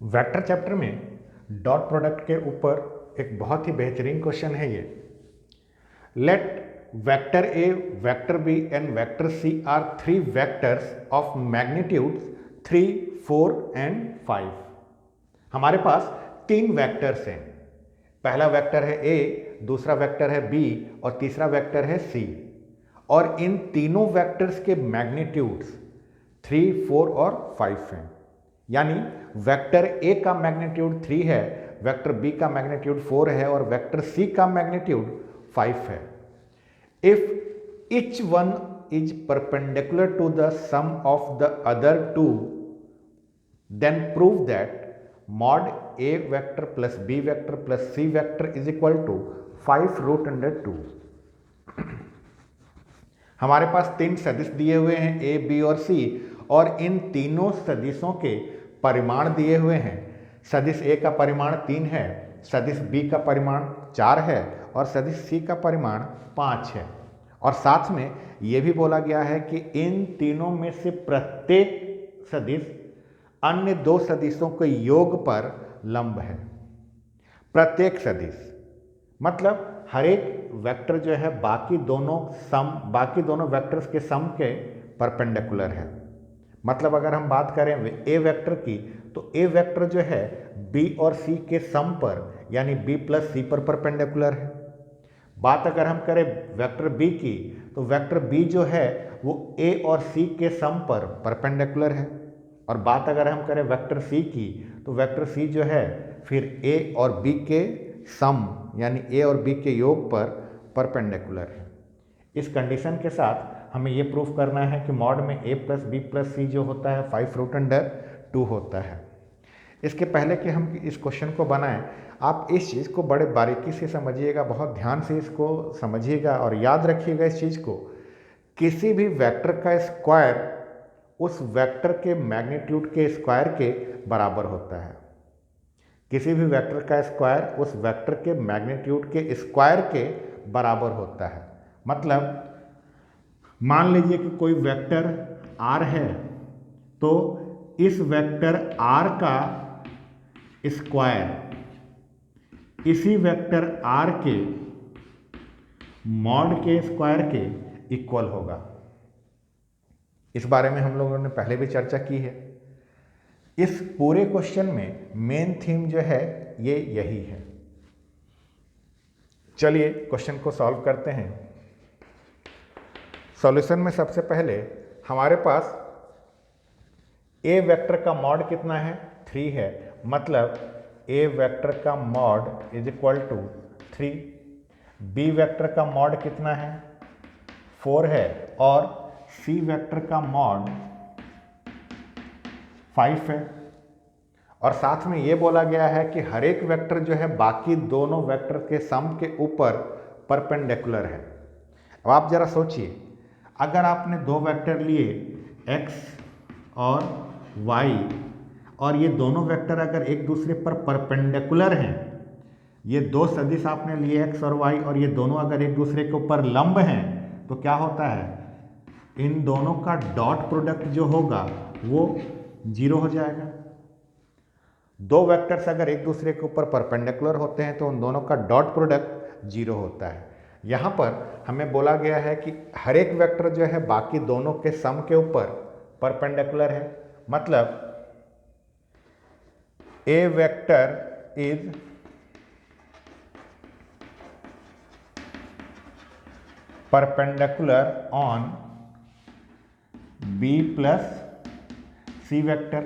Vector chapter में dot product के ऊपर एक बहुत ही बेहतरीन क्वेश्चन है ये। Let vector A, vector B and vector C are three vectors of magnitude 3, 4 and 5। हमारे पास तीन वेक्टर्स हैं। पहला वेक्टर है ए, दूसरा वेक्टर है बी और तीसरा वेक्टर है सी। और इन तीनों वेक्टर्स के मैग्नीट्यूड्स 3, 4 और 5 हैं। यानी वेक्टर ए का मैग्नीट्यूड 3 है, वेक्टर बी का मैग्नीट्यूड 4 है और वेक्टर सी का मैग्नीट्यूड 5 है। If each one is perpendicular to the sum of the other two, then prove that mod a vector plus b vector plus c vector is equal to 5 root under 2। हमारे पास तीन सदिश दिए हुए हैं ए, B और सी, और इन तीनों सदिशों के परिमाण दिए हुए हैं। सदिश ए का परिमाण 3 है, सदिश बी का परिमाण 4 है और सदिश सी का परिमाण 5 है। और साथ में ये भी बोला गया है कि इन तीनों में से प्रत्येक सदिश अन्य दो सदिशों के योग पर लंब है। प्रत्येक सदिश मतलब हर एक वेक्टर जो है बाकी दोनों वेक्टर्स के सम के परपेंडिकुलर है। मतलब अगर हम बात करें ए वेक्टर की, तो ए वेक्टर जो है बी और सी के सम पर यानी बी प्लस सी पर परपेंडिकुलर है। बात अगर हम करें वेक्टर बी की, तो वेक्टर बी जो है वो ए और सी के सम पर परपेंडिकुलर है। और बात अगर हम करें वेक्टर सी की, तो वेक्टर सी जो है फिर ए और बी के सम यानी ए और बी के योग पर परपेंडिकुलर है। इस कंडीशन के साथ हमें ये प्रूफ करना है कि मॉड में ए प्लस बी प्लस सी जो होता है 5 रूट अंडर 2 होता है। इसके पहले कि हम इस क्वेश्चन को बनाएं, आप इस चीज़ को बड़े बारीकी से समझिएगा, बहुत ध्यान से इसको समझिएगा और याद रखिएगा इस चीज़ को। किसी भी वेक्टर का स्क्वायर उस वेक्टर के मैग्नीट्यूड के स्क्वायर के बराबर होता है। किसी भी वेक्टर का स्क्वायर उस वेक्टर के मैग्नीट्यूड के स्क्वायर के बराबर होता है। मतलब मान लीजिए कि कोई वेक्टर r है, तो इस वेक्टर r का स्क्वायर इसी वेक्टर r के मॉड के स्क्वायर के इक्वल होगा। इस बारे में हम लोगों ने पहले भी चर्चा की है। इस पूरे क्वेश्चन में मेन थीम जो है ये यही है। चलिए क्वेश्चन को सॉल्व करते हैं। सॉल्यूशन में सबसे पहले हमारे पास ए वेक्टर का मॉड कितना है, 3 है। मतलब ए वेक्टर का mod is equal to 3। B vector का मॉड कितना है, 4 है। और सी वेक्टर का मॉड 5 है। और साथ में ये बोला गया है कि हर एक वेक्टर जो है बाकी दोनों वेक्टर के सम के ऊपर परपेंडिकुलर है। अब आप जरा सोचिए, अगर आपने दो वेक्टर लिए x और y, और ये दोनों वेक्टर अगर एक दूसरे पर परपेंडिकुलर हैं, ये दो सदिश आपने लिए x और y और ये दोनों अगर एक दूसरे के ऊपर लंब हैं, तो क्या होता है, इन दोनों का डॉट प्रोडक्ट जो होगा वो 0 हो जाएगा। दो वेक्टर्स अगर एक दूसरे के ऊपर परपेंडिकुलर होते हैं तो उन दोनों का डॉट प्रोडक्ट 0 होता है। यहाँ पर हमें बोला गया है कि हर एक वेक्टर जो है बाकी दोनों के सम के ऊपर परपेंडिकुलर है। मतलब A vector is perpendicular on B plus C vector.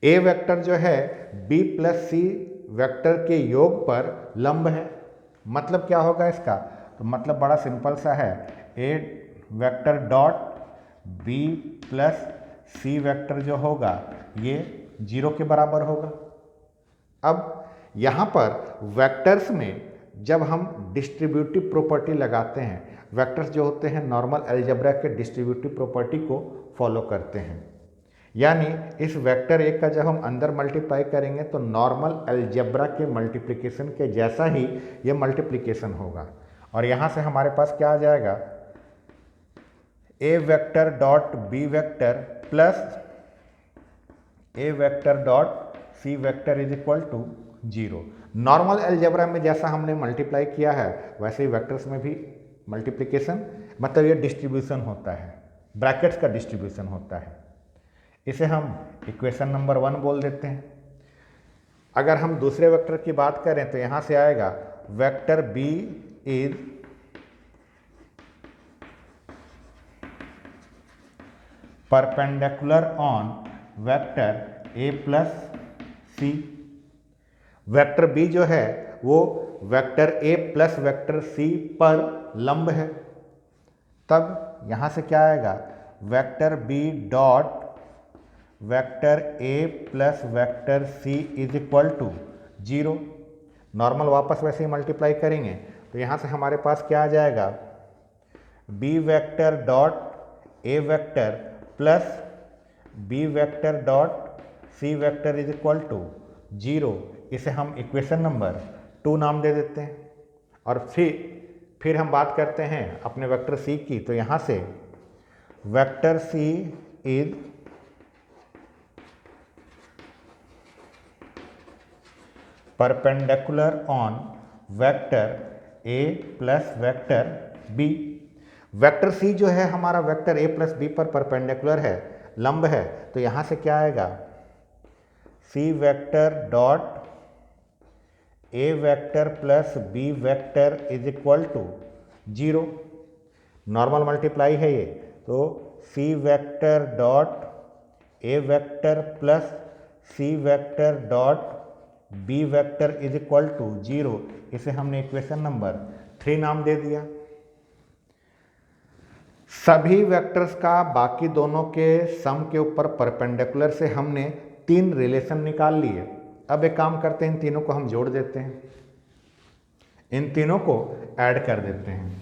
A vector जो है बी प्लस सी वेक्टर के योग पर लंब है। मतलब क्या होगा इसका, तो मतलब बड़ा सिंपल सा है, A vector dot B plus C vector जो होगा ये 0 के बराबर होगा। अब यहाँ पर वेक्टर्स में जब हम डिस्ट्रीब्यूटिव प्रॉपर्टी लगाते हैं, वेक्टर्स जो होते हैं नॉर्मल अलजेब्रा के डिस्ट्रीब्यूटिव प्रॉपर्टी को फॉलो करते हैं। यानी इस वेक्टर ए का जब हम अंदर मल्टीप्लाई करेंगे तो नॉर्मल अलजेब्रा के मल्टीप्लिकेशन के जैसा ही ये मल्टीप्लिकेशन होगा। और यहाँ से हमारे पास क्या आ जाएगा, A vector dot B vector plus A vector dot C vector is equal to 0। Normal algebra में जैसा हमने मल्टीप्लाई किया है वैसे ही वेक्टर्स में भी मल्टीप्लिकेशन मतलब ये डिस्ट्रीब्यूशन होता है, ब्रैकेट्स का डिस्ट्रीब्यूशन होता है। इसे हम इक्वेशन नंबर 1 बोल देते हैं। अगर हम दूसरे वेक्टर की बात करें तो यहाँ से आएगा vector B is perpendicular on vector A plus C. Vector B जो है वो vector A plus vector C पर लंब है। तब यहाँ से क्या आएगा, vector B dot vector A plus vector C is equal to 0। Normal वापस वैसे ही मल्टीप्लाई करेंगे तो यहाँ से हमारे पास क्या आ जाएगा, B vector dot A vector plus B vector dot C vector is equal to 0। इसे हम इक्वेशन नंबर 2 नाम दे देते हैं। और फिर हम बात करते हैं अपने वेक्टर सी की। तो यहाँ से vector C is perpendicular on vector A plus vector B. Vector C जो है हमारा वेक्टर ए प्लस बी पर परपेंडिकुलर है, लंब है। तो यहाँ से क्या आएगा, C vector dot A vector plus B vector is equal to 0। Normal multiply है ये, तो C vector dot A vector plus C vector dot B vector is equal to 0। इसे हमने इक्वेशन नंबर 3 नाम दे दिया। सभी वेक्टर्स का बाकी दोनों के सम के ऊपर परपेंडिकुलर से हमने 3 रिलेशन निकाल लिए। अब एक काम करते हैं, इन तीनों को हम जोड़ देते हैं, इन तीनों को ऐड कर देते हैं।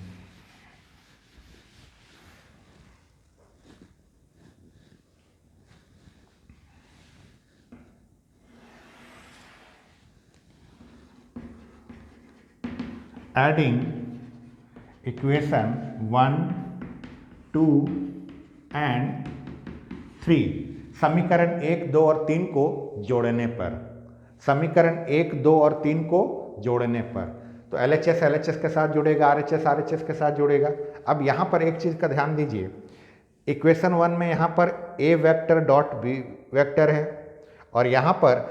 Adding equation 1, 2 and 3। समीकरण 1, 2 और 3 को जोड़ने पर, समीकरण 1, 2 और 3 को जोड़ने पर तो LHS LHS के साथ जुड़ेगा, RHS RHS के साथ जुड़ेगा। अब यहाँ पर एक चीज़ का ध्यान दीजिए, इक्वेशन 1 में यहाँ पर A vector dot B vector है और यहाँ पर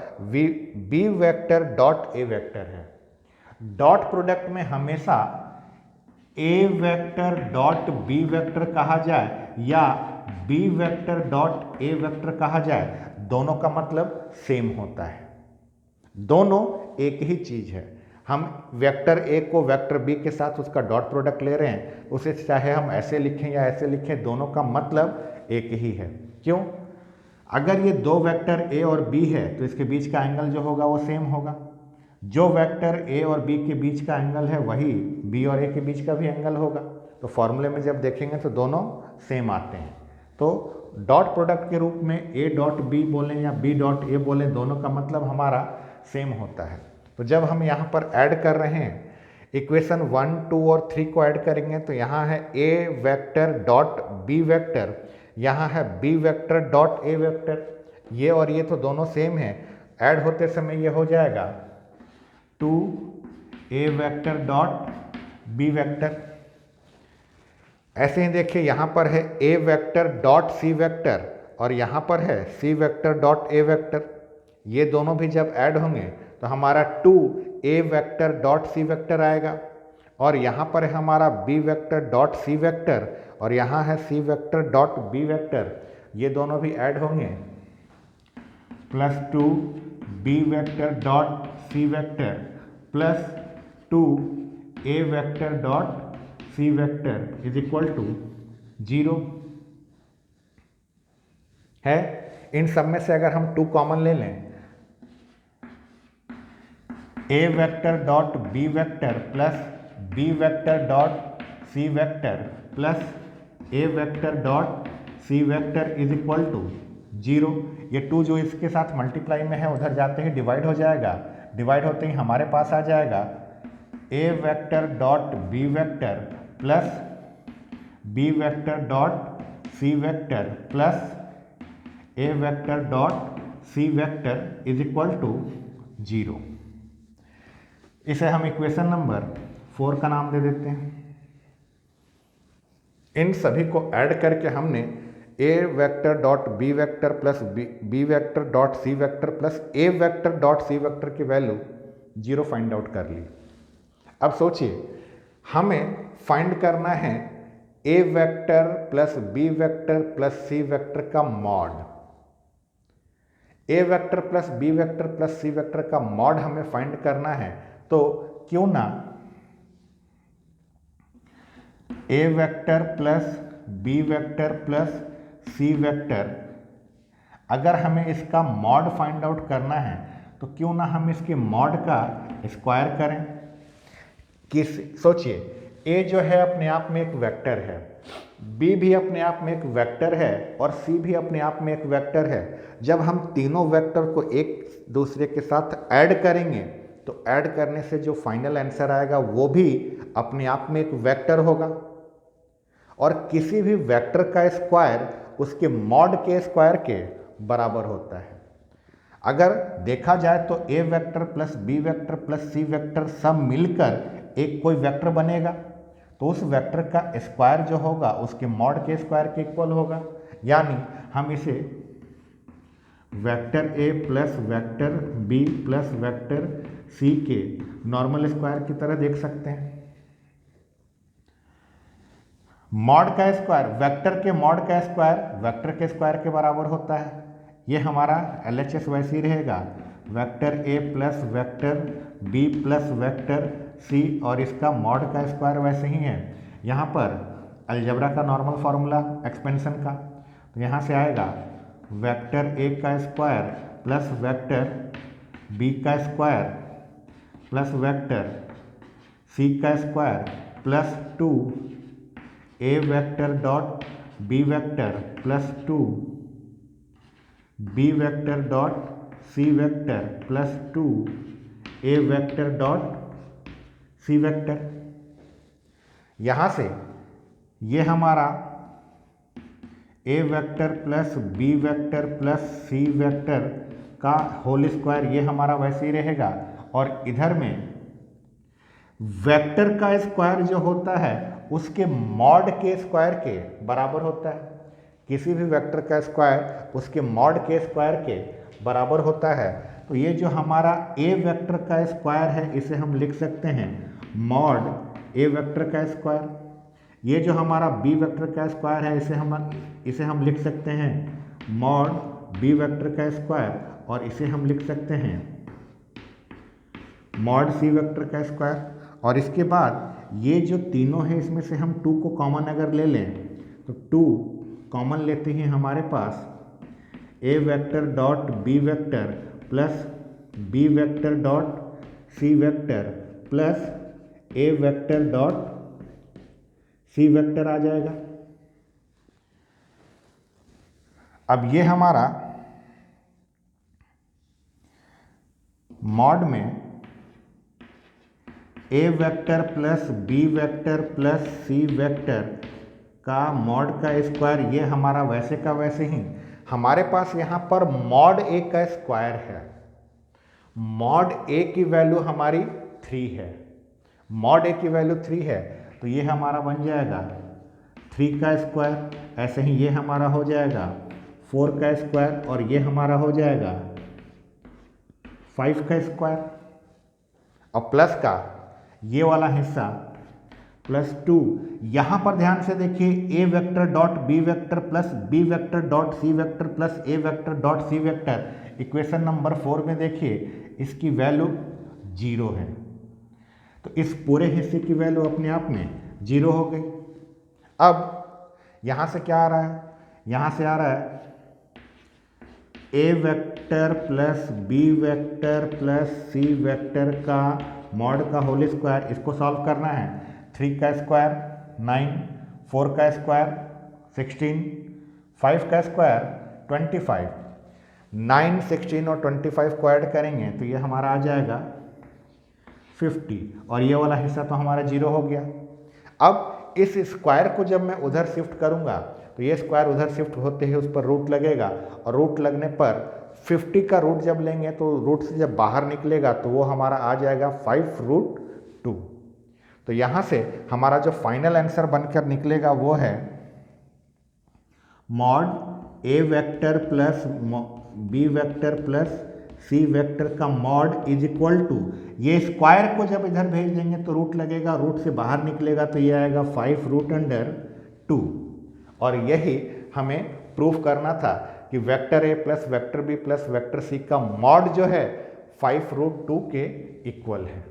B vector dot A vector है। डॉट प्रोडक्ट में हमेशा A vector dot B vector कहा जाए या B vector dot A vector कहा जाए, दोनों का मतलब सेम होता है, दोनों एक ही चीज़ है। हम वेक्टर A को वेक्टर B के साथ उसका डॉट प्रोडक्ट ले रहे हैं, उसे चाहे हम ऐसे लिखें या ऐसे लिखें, दोनों का मतलब एक ही है। क्यों? अगर ये दो वेक्टर A और B है तो इसके बीच का एंगल जो होगा वो सेम होगा। जो वेक्टर A और B के बीच का एंगल है वही B और A के बीच का भी एंगल होगा। तो फॉर्मूले में जब देखेंगे तो दोनों सेम आते हैं। तो डॉट प्रोडक्ट के रूप में A डॉट B बोलें या B डॉट A बोलें, दोनों का मतलब हमारा सेम होता है। तो जब हम यहाँ पर ऐड कर रहे हैं, इक्वेशन 1, 2 और 3 को ऐड करेंगे तो यहाँ है A vector dot B vector, यहाँ है B vector dot A vector. ये और ये तो दोनों सेम है, ऐड होते समय ये हो जाएगा 2A vector dot B vector. ऐसे ही देखिए यहाँ पर है A vector dot C vector और यहाँ पर है C vector dot A vector. ये दोनों भी जब ऐड होंगे तो हमारा 2A vector dot C vector आएगा और यहाँ पर है हमारा B vector dot C vector और यहाँ है C vector dot B vector. ये दोनों भी ऐड होंगे plus 2B vector dot C vector plus 2A vector dot C vector is equal to 0 है। इन सब में से अगर हम 2 कॉमन ले लें, A vector dot B vector plus B vector dot C vector plus A vector dot C vector is equal to 0। ये 2 जो इसके साथ मल्टीप्लाई में है उधर जाते ही डिवाइड हो जाएगा, डिवाइड होते ही हमारे पास आ जाएगा A vector dot B vector plus B vector dot C vector plus A vector dot C vector is equal to 0। इसे हम इक्वेशन नंबर 4 का नाम दे देते हैं। इन सभी को ऐड करके हमने A vector dot B vector plus B vector dot C vector plus A vector dot C vector की वैल्यू 0 फाइंड आउट कर ली। अब सोचिए हमें फाइंड करना है A vector plus B vector plus C vector का mod. A vector plus B vector plus C vector का मॉड हमें फाइंड करना है, तो क्यों ना A vector plus B vector plus C vector, अगर हमें इसका मॉड फाइंड आउट करना है तो क्यों ना हम इसके मॉड का स्क्वायर करें। सोचिए ए जो है अपने आप में एक वेक्टर है, बी भी अपने आप में एक वेक्टर है और सी भी अपने आप में एक वेक्टर है। जब हम तीनों वेक्टर को एक दूसरे के साथ ऐड करेंगे तो ऐड करने से जो फाइनल आंसर आएगा वो भी अपने आप में एक वेक्टर होगा, और किसी भी वेक्टर का स्क्वायर उसके मॉड के स्क्वायर के बराबर होता है। अगर देखा जाए तो A vector plus B vector plus C vector सब मिलकर एक कोई वेक्टर बनेगा, तो उस वेक्टर का स्क्वायर जो होगा उसके मॉड के स्क्वायर के इक्वल होगा। यानी हम इसे vector A plus vector B plus vector C के नॉर्मल स्क्वायर की तरह देख सकते हैं। मॉड का स्क्वायर, वेक्टर के मॉड का स्क्वायर वेक्टर के स्क्वायर के बराबर होता है। ये हमारा LHS वैसे ही रहेगा, vector A plus vector B plus vector C और इसका मॉड का स्क्वायर वैसे ही है। यहाँ पर अलजेब्रा का नॉर्मल फार्मूला एक्सपेंशन का, तो यहाँ से आएगा वेक्टर ए का स्क्वायर प्लस वेक्टर बी का स्क्वायर प्लस वेक्टर सी का square plus 2 A vector dot B vector plus 2 B vector dot C vector plus 2 A vector dot C vector. यहाँ से ये हमारा A vector plus B vector plus C vector का whole square ये हमारा वैसे ही रहेगा, और इधर में वेक्टर का स्क्वायर जो होता है उसके मॉड के स्क्वायर के बराबर होता है। किसी भी वेक्टर का स्क्वायर उसके मॉड के स्क्वायर के बराबर होता है। तो ये जो हमारा ए वेक्टर का स्क्वायर है इसे हम लिख सकते हैं मॉड ए वेक्टर का स्क्वायर। ये जो हमारा बी वेक्टर का स्क्वायर है इसे हम लिख सकते हैं मॉड बी वेक्टर का स्क्वायर, और इसे हम लिख सकते हैं मॉड सी वेक्टर का स्क्वायर। और इसके बाद ये जो तीनों है इसमें से हम 2 को कॉमन अगर ले लें तो 2 कॉमन लेते ही हमारे पास A vector dot B vector plus B vector dot C vector plus A vector dot C vector आ जाएगा। अब ये हमारा मॉड में A vector plus B vector plus C vector का मॉड का स्क्वायर ये हमारा वैसे का वैसे ही, हमारे पास यहाँ पर मॉड ए का स्क्वायर है। मॉड ए की वैल्यू हमारी 3 है, मॉड ए की वैल्यू 3 है, तो ये हमारा बन जाएगा 3 का स्क्वायर। ऐसे ही ये हमारा हो जाएगा 4 का स्क्वायर, और ये हमारा हो जाएगा 5 का स्क्वायर, और प्लस का ये वाला हिस्सा प्लस 2। यहाँ पर ध्यान से देखिए A vector dot B vector plus B vector dot C vector plus A vector dot C vector, equation number 4 में देखिए इसकी वैल्यू 0 है, तो इस पूरे हिस्से की वैल्यू अपने आप में 0 हो गई। अब यहाँ से क्या आ रहा है, यहाँ से आ रहा है A vector plus B vector plus C vector का मॉड का होल स्क्वायर, इसको सॉल्व करना है। 3 का स्क्वायर 9, 4 का स्क्वायर 16, 5 का स्क्वायर 25, 9, 16 और 25 को ऐड करेंगे तो ये हमारा आ जाएगा 50, और ये वाला हिस्सा तो हमारा 0 हो गया। अब इस स्क्वायर को जब मैं उधर शिफ्ट करूंगा तो ये स्क्वायर उधर शिफ्ट होते ही उस पर रूट लगेगा, और रूट लगने पर 50 का रूट जब लेंगे तो रूट से जब बाहर निकलेगा तो वो हमारा आ जाएगा 5√2। तो यहाँ से हमारा जो फाइनल आंसर बनकर निकलेगा वो है mod A vector plus B vector plus C vector का मॉड इज इक्वल टू, ये स्क्वायर को जब इधर भेज देंगे तो रूट लगेगा, रूट से बाहर निकलेगा तो ये आएगा 5√2। और यही हमें प्रूफ करना था कि vector A plus vector B plus vector C का मॉड जो है 5√2 के इक्वल है।